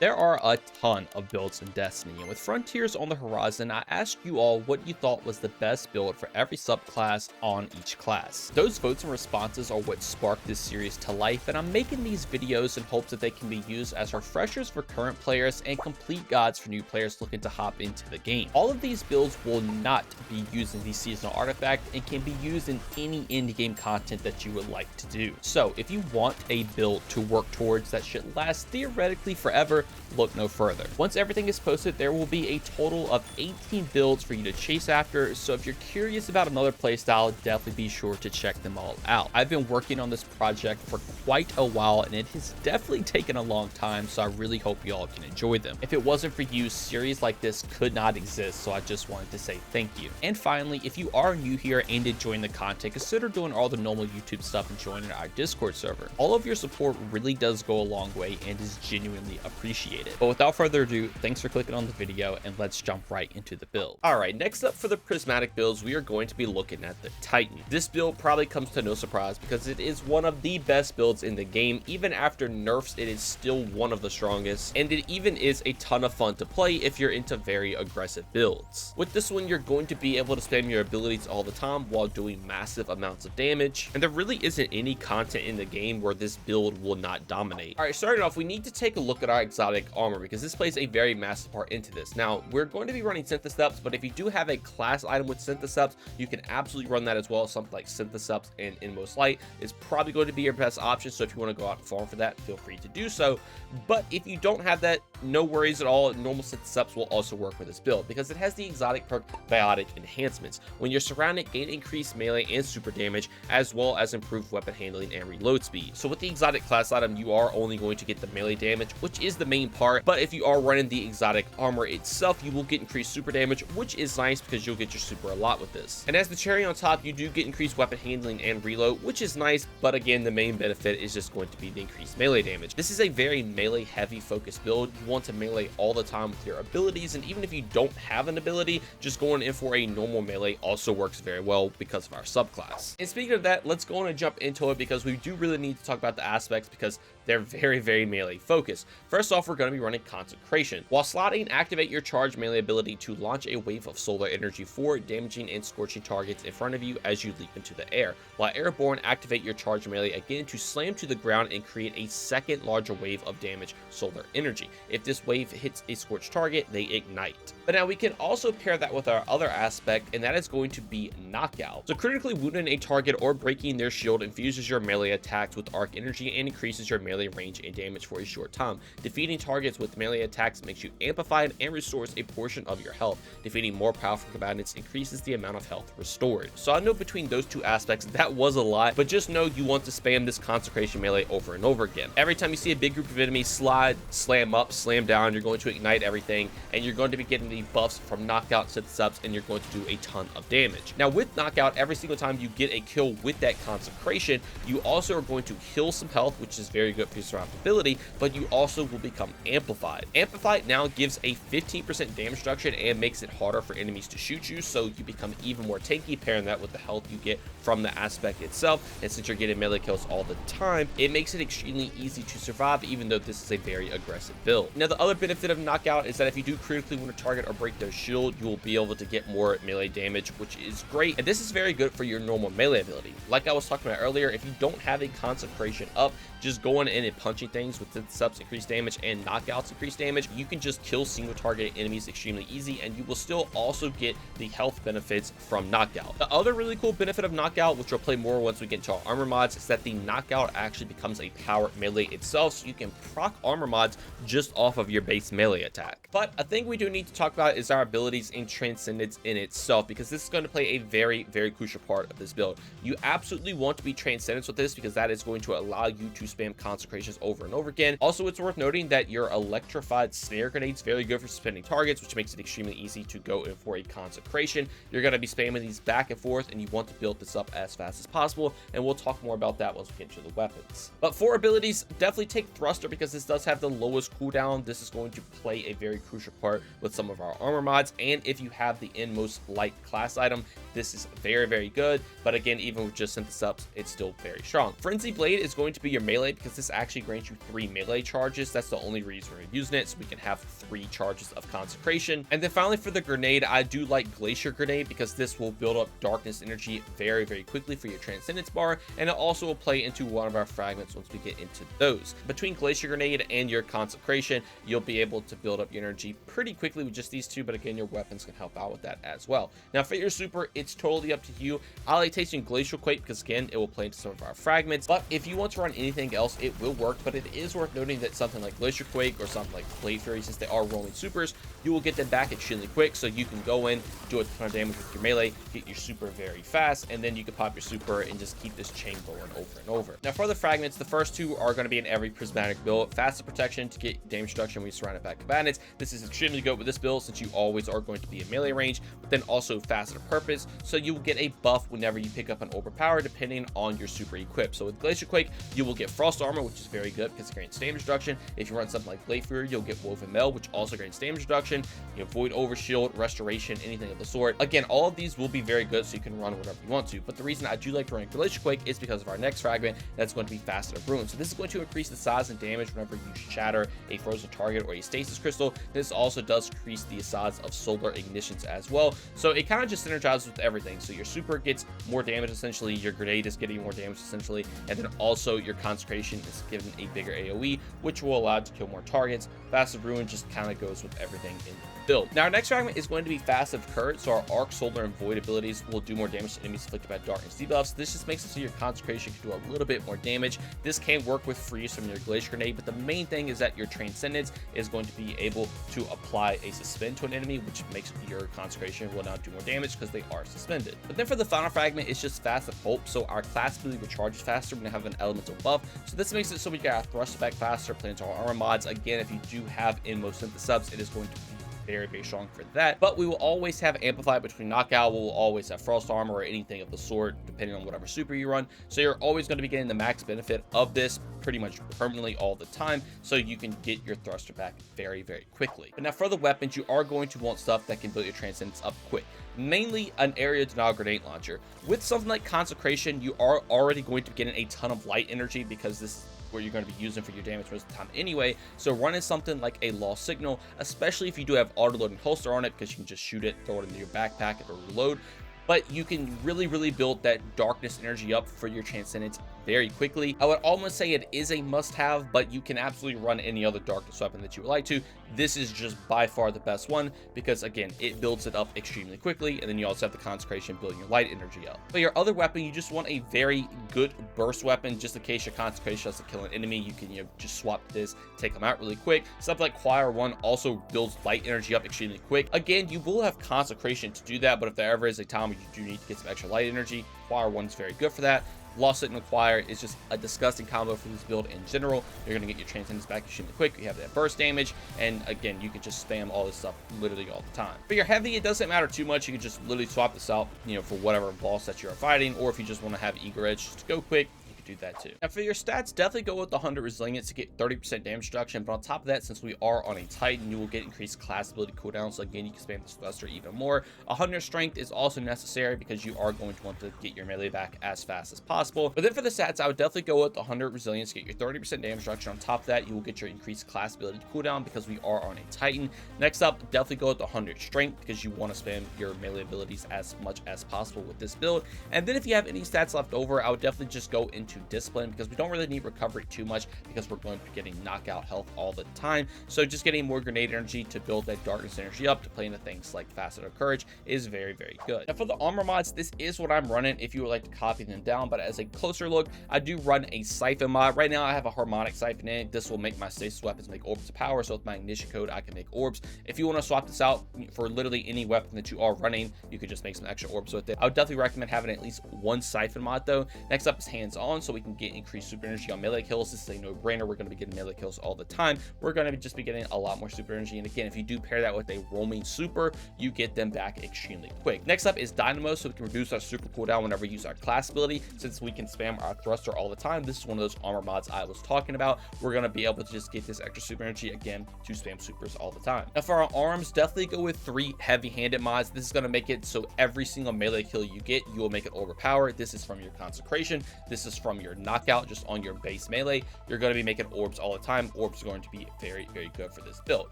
There are a ton of builds in Destiny, and with Frontiers on the horizon, I asked you all what you thought was the best build for every subclass on each class. Those votes and responses are what sparked this series to life, and I'm making these videos in hopes that they can be used as refreshers for current players and complete guides for new players looking to hop into the game. All of these builds will not be using the seasonal artifact and can be used in any endgame content that you would like to do. So if you want a build to work towards that should last theoretically forever, look no further. Once everything is posted, there will be a total of 18 builds for you to chase after, so if you're curious about another playstyle, definitely be sure to check them all out. I've been working on this project for quite a while, and it has definitely taken a long time, so I really hope you all can enjoy them. If it wasn't for you, series like this could not exist, so I just wanted to say thank you. And finally, if you are new here and enjoying the content, consider doing all the normal YouTube stuff and joining our Discord server. All of your support really does go a long way and is genuinely appreciated. But without further ado, thanks for clicking on the video, and let's jump right into the build. Alright, next up for the prismatic builds, we are going to be looking at the Titan. This build probably comes to no surprise because it is one of the best builds in the game. Even after nerfs, it is still one of the strongest, and it even is a ton of fun to play if you're into very aggressive builds. With this one, you're going to be able to spam your abilities all the time while doing massive amounts of damage, and there really isn't any content in the game where this build will not dominate. Alright, starting off, we need to take a look at our exotic armor because this plays a very massive part into this. Now, we're going to be running Syntheseps, but if you do have a class item with Syntheseps, you can absolutely run that as well. Something like Syntheseps and Inmost Light is probably going to be your best option, so if you want to go out and farm for that, feel free to do so. But if you don't have that, no worries at all. Normal Syntheseps will also work with this build because it has the exotic perk Biotic Enhancements. When you're surrounded, gain increased melee and super damage, as well as improved weapon handling and reload speed. So with the exotic class item, you are only going to get the melee damage, which is the main part, but if you are running the exotic armor itself, you will get increased super damage, which is nice because you'll get your super a lot with this. And as the cherry on top, you do get increased weapon handling and reload, which is nice, but again, the main benefit is just going to be the increased melee damage. This is a very melee heavy focused build. You want to melee all the time with your abilities, and even if you don't have an ability, just going in for a normal melee also works very well because of our subclass. And speaking of that, let's go on and jump into it because we do really need to talk about the aspects because they're very melee focused. First off, we're going to be running Consecration. While slotting, activate your charge melee ability to launch a wave of solar energy for damaging and scorching targets in front of you as you leap into the air. While airborne, activate your charge melee again to slam to the ground and create a second larger wave of damage solar energy. If this wave hits a scorched target, they ignite. But now we can also pair that with our other aspect, and that is going to be Knockout. So critically wounding a target or breaking their shield infuses your melee attacks with arc energy and increases your melee range and damage for a short time. Defeating targets with melee attacks makes you amplified and restores a portion of your health. Defeating more powerful combatants increases the amount of health restored. So I know between those two aspects, that was a lot, but just know you want to spam this Consecration melee over and over again. Every time you see a big group of enemies, slide, slam up, slam down, you're going to ignite everything, and you're going to be getting the buffs from Knockout, Syntheseps, and you're going to do a ton of damage. Now with Knockout, every single time you get a kill with that Consecration, you also are going to heal some health, which is very good for your survivability, but you also will become amplified. Amplified now gives a 15% damage reduction and makes it harder for enemies to shoot you, so you become even more tanky, pairing that with the health you get from the aspect itself. And since you're getting melee kills all the time, it makes it extremely easy to survive, even though this is a very aggressive build. Now the other benefit of Knockout is that if you do critically wound a target or break their shield, you will be able to get more melee damage, which is great, and this is very good for your normal melee ability. Like I was talking about earlier, if you don't have a Consecration up, just going in and punching things with Syntheseps increased damage and Knockouts increased damage, you can just kill single target enemies extremely easy, and you will still also get the health benefits from Knockout. The other really cool benefit of Knockout, which we'll play more once we get into our armor mods, is that the Knockout actually becomes a power melee itself, so you can proc armor mods just off of your base melee attack. But a thing we do need to talk about is our abilities in Transcendence in itself, because this is going to play a very crucial part of this build. You absolutely want to be Transcendence with this because that is going to allow you to spam Consecrations over and over again. Also, it's worth noting that your electrified snare grenade is very good for suspending targets, which makes it extremely easy to go in for a Consecration. You're going to be spamming these back and forth, and you want to build this up as fast as possible, and we'll talk more about that once we get into the weapons. But for abilities, definitely take Thruster because this does have the lowest cooldown cooldown, this is going to play a very crucial part with some of our armor mods. And if you have the inmost light class item, this is very, very good. But again, even with just synthesis ups, it's still very strong. Frenzy Blade is going to be your melee because this actually grants you 3 melee charges. That's the only reason we're using it, so we can have 3 charges of consecration. And then finally for the grenade, I do like Glacier Grenade because this will build up darkness energy very, very quickly for your Transcendence bar, and it also will play into one of our fragments once we get into those. Between Glacier Grenade and your consecration, you'll be able to build up your energy pretty quickly with just these two, but again, your weapons can help out with that as well. Now for your super, it's totally up to you. I like tasting Glacial Quake because again, it will play into some of our fragments, but if you want to run anything else, it will work. But it is worth noting that something like Glacier Quake or something like Blade Fury, since they are rolling supers, you will get them back extremely quick, so you can go in, do a ton of damage with your melee, get your super very fast, and then you can pop your super and just keep this chain going over and over. Now for the fragments, the first two are going to be in every prismatic build. Faster protection to get damage reduction when you surround it back bandits. This is extremely good with this build since you always are going to be in melee range, but then also faster purpose, so you will get a buff whenever you pick up an overpower depending on your super equip. So with Glacier Quake, you will get Frost Armor, which is very good because it grants damage reduction. If you run something like Blade Fury, you'll get Woven Mail, which also grants damage reduction. You have Void Overshield, Restoration, anything of the sort. Again, all of these will be very good, so you can run whatever you want to. But the reason I do like to run Glacier Quake is because of our next fragment that's going to be Facet of Ruin. So this is going to increase the size and damage whenever you shatter a frozen target or a stasis crystal. This also does increase the size of solar ignitions as well. So it kind of just synergizes with everything. So your super gets more damage essentially, your grenade is getting more damage essentially, and then also your consecration is given a bigger AoE, which will allow it to kill more targets. Facet of Ruin just kind of goes with everything in the build. Now our next fragment is going to be Facet of Courage, so our Arc, Solar, and Void abilities will do more damage to enemies afflicted by darkness debuffs. This just makes it so your consecration can do a little bit more damage. This can work with freeze from your Glacier Grenade, but the main thing is that your Transcendence is going to be able to apply a suspend to an enemy, which makes your consecration will now do more damage because they are suspended. But then for the final fragment, it's just Facet of Hope, so our class ability recharges faster when you have an elemental buff. So this makes it so we get our thrust back faster, play into our armor mods. Again, if you do have inmost synthesis subs, it is going to be very, very strong for that. But we will always have Amplify between knockout. We'll always have Frost Armor or anything of the sort, depending on whatever super you run. So you're always going to be getting the max benefit of this pretty much permanently all the time, so you can get your thruster back very, very quickly. But now for the weapons, you are going to want stuff that can build your Transcendence up quick, mainly an area denial grenade launcher. With something like Consecration, you are already going to be getting a ton of light energy because this is where you're going to be using for your damage most of the time anyway. So running something like a Lost Signal, especially if you do have auto loading holster on it, because you can just shoot it, throw it into your backpack and reload. But you can really, really build that darkness energy up for your Transcendence very quickly. I would almost say it is a must-have, but you can absolutely run any other darkness weapon that you would like to. This is just by far the best one because, again, it builds it up extremely quickly, and then you also have the Consecration building your light energy up. But your other weapon, you just want a very good burst weapon, just in case your Consecration has to kill an enemy. You can just swap this, take them out really quick. Something like Choir 1 also builds light energy up extremely quick. Again, you will have Consecration to do that, but if there ever is a time where you do need to get some extra light energy, Choir 1 is very good for that. Lost Signal Choir is just a disgusting combo for this build in general. You're going to get your Transcendence back extremely quick. You have that burst damage, and again, you can just spam all this stuff literally all the time. For your heavy, it doesn't matter too much. You can just literally swap this out, for whatever boss that you're fighting, or if you just want to have Eager Edge just to go quick, do that too. Now for your stats, definitely go with the 100 resilience to get 30% damage reduction, but on top of that, since we are on a Titan, you will get increased class ability cooldown, so again, you can spam this thruster even more. 100 strength is also necessary because you are going to want to get your melee back as fast as possible. But then for the stats, I would definitely go with the 100 resilience to get your 30% damage reduction. On top of that, you will get your increased class ability cooldown because we are on a Titan. Next up, definitely go with the 100 strength because you want to spam your melee abilities as much as possible with this build. And then if you have any stats left over, I would definitely just go into Discipline because we don't really need recovery too much because we're going to be getting knockout health all the time. So just getting more grenade energy to build that darkness energy up to play into things like Facet of Courage is very, very good. Now for the armor mods, this is what I'm running if you would like to copy them down, but as a closer look, I do run a Siphon mod. Right now I have a Harmonic Siphon in it. This will make my stasis weapons make orbs of power, so with my ignition code I can make orbs. If you want to swap this out for literally any weapon that you are running, you could just make some extra orbs with it. I would definitely recommend having at least one Siphon mod though. Next up is Hands On. 1 so we can get increased super energy on melee kills. This is a no-brainer. We're going to be getting melee kills all the time. We're going to just be getting a lot more super energy, and again, if you do pair that with a roaming super, you get them back extremely quick. Next up is Dynamo, so we can reduce our super cooldown whenever we use our class ability. Since we can spam our thruster all the time, this is one of those armor mods I was talking about. We're going to be able to just get this extra super energy again to spam supers all the time. Now for our arms, definitely go with 3 heavy-handed mods. This is going to make it so every single melee kill you get, you will make it overpowered. This is from your consecration. This is from your knockout, just on your base melee. You're going to be making orbs all the time. Orbs are going to be very, very good for this build.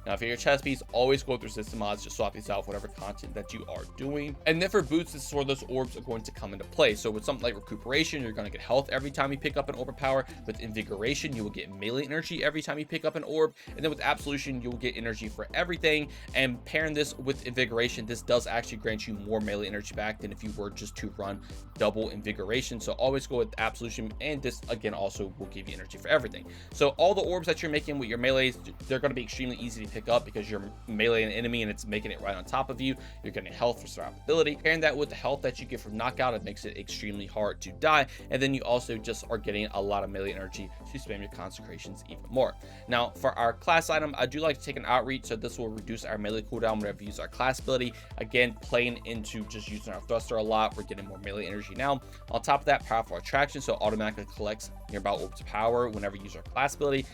Now, for your chest piece, always go with resistant mods. Just swap these out for whatever content that you are doing. And then for boots, this is where those orbs are going to come into play. So with something like recuperation, you're going to get health every time you pick up an orb of power. With invigoration, you will get melee energy every time you pick up an orb. And then with absolution, you will get energy for everything. And pairing this with invigoration, this does actually grant you more melee energy back than if you were just to run double invigoration. So always go with absolution, and this again also will give you energy for everything. So all the orbs that you're making with your melees, they're going to be extremely easy to pick up because you're melee an enemy and it's making it right on top of you. You're getting health for survivability. Pairing that with the health that you get from knockout, it makes it extremely hard to die. And then you also just are getting a lot of melee energy to spam your consecrations even more. Now for our class item, I do like to take an outreach, so this will reduce our melee cooldown whenever we use our class ability. Again, playing into just using our thruster a lot, we're getting more melee energy now. On top of that, powerful attraction, so automatically collects nearby orbs of power whenever you use our class ability.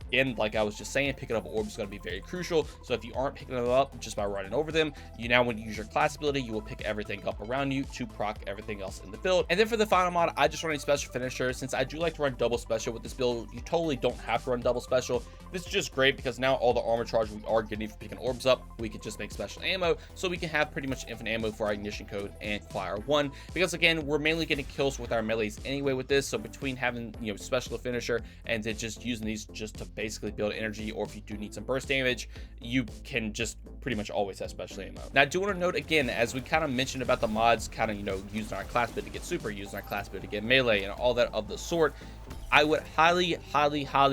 Again, like I was just saying, picking up orbs is going to be very crucial. So if you aren't picking them up just by running over them, when you use your class ability, you will pick everything up around you to proc everything else in the build. And then for the final mod, I just run a special finisher. Since I do like to run double special with this build, you totally don't have to run double special. This is just great because now all the armor charge we are getting for picking orbs up, we can just make special ammo, so we can have pretty much infinite ammo for our ignition code and fire 1. Because again, we're mainly getting kills with our melees anyway with this. So between having special finisher and then just using these just to basically build energy, or if you do need some burst damage, you can just pretty much always have special ammo. Now I do want to note again, as we kind of mentioned about the mods kind of using our class bit to get super, using our class bit to get melee and all that of the sort, I would highly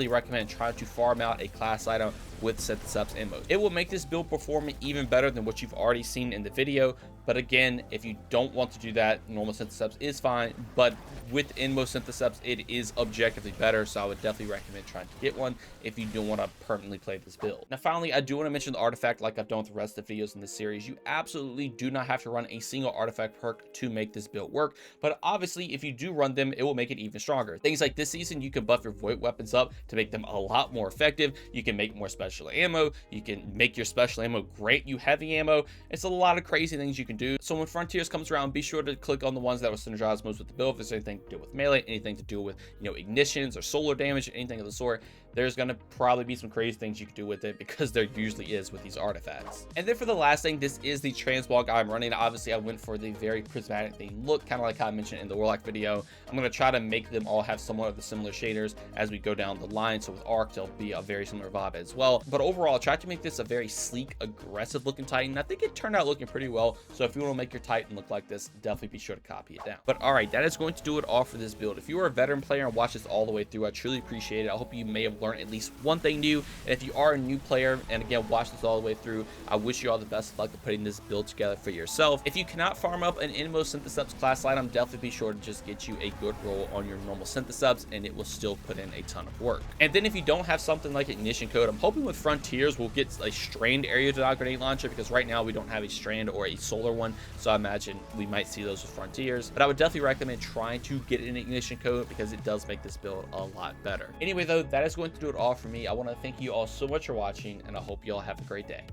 recommend trying to farm out a class item with synthesubs and mode. It will make this build perform even better than what you've already seen in the video. But again, if you don't want to do that, normal synthesubs is fine, but with Inmo synthesubs, it is objectively better. So I would definitely recommend trying to get one if you don't want to permanently play this build. Now, finally, I do want to mention the artifact like I've done with the rest of the videos in this series. You absolutely do not have to run a single artifact perk to make this build work. But obviously, if you do run them, it will make it even stronger. Things like this season, you can buff your void weapons up to make them a lot more effective. You can make more special ammo. You can make your special ammo grant you heavy ammo. It's a lot of crazy things you can do. So when Frontiers comes around, be sure to click on the ones that will synergize most with the build. If there's anything to do with melee, anything to do with ignitions or solar damage, anything of the sort, there's going to probably be some crazy things you can do with it, because there usually is with these artifacts. And then for the last thing, this is the Transmog I'm running. Obviously, I went for the very prismatic theme look, kind of like how I mentioned in the Warlock video. I'm going to try to make them all have somewhat of the similar shaders as we go down the line. So with Arc, they'll be a very similar vibe as well. But overall, I tried to make this a very sleek, aggressive looking Titan. I think it turned out looking pretty well. So if you want to make your Titan look like this, definitely be sure to copy it down. But all right, that is going to do it all for this build. If you are a veteran player and watch this all the way through, I truly appreciate it. I hope you may have learned at least one thing new. And if you are a new player and again watch this all the way through, I wish you all the best of luck of putting this build together for yourself. If you cannot farm up an Inmo synthesubs class item, definitely be sure to just get you a good roll on your normal synthesubs, and it will still put in a ton of work. And then if you don't have something like ignition code, I'm hoping with Frontiers we'll get a strained area denial grenade launcher, because right now we don't have a strand or a solar one, so I imagine we might see those with Frontiers. But I would definitely recommend trying to get an ignition code, because it does make this build a lot better. Anyway though, that is going to do it all for me. I want to thank you all so much for watching, and I hope you all have a great day.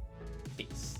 Peace.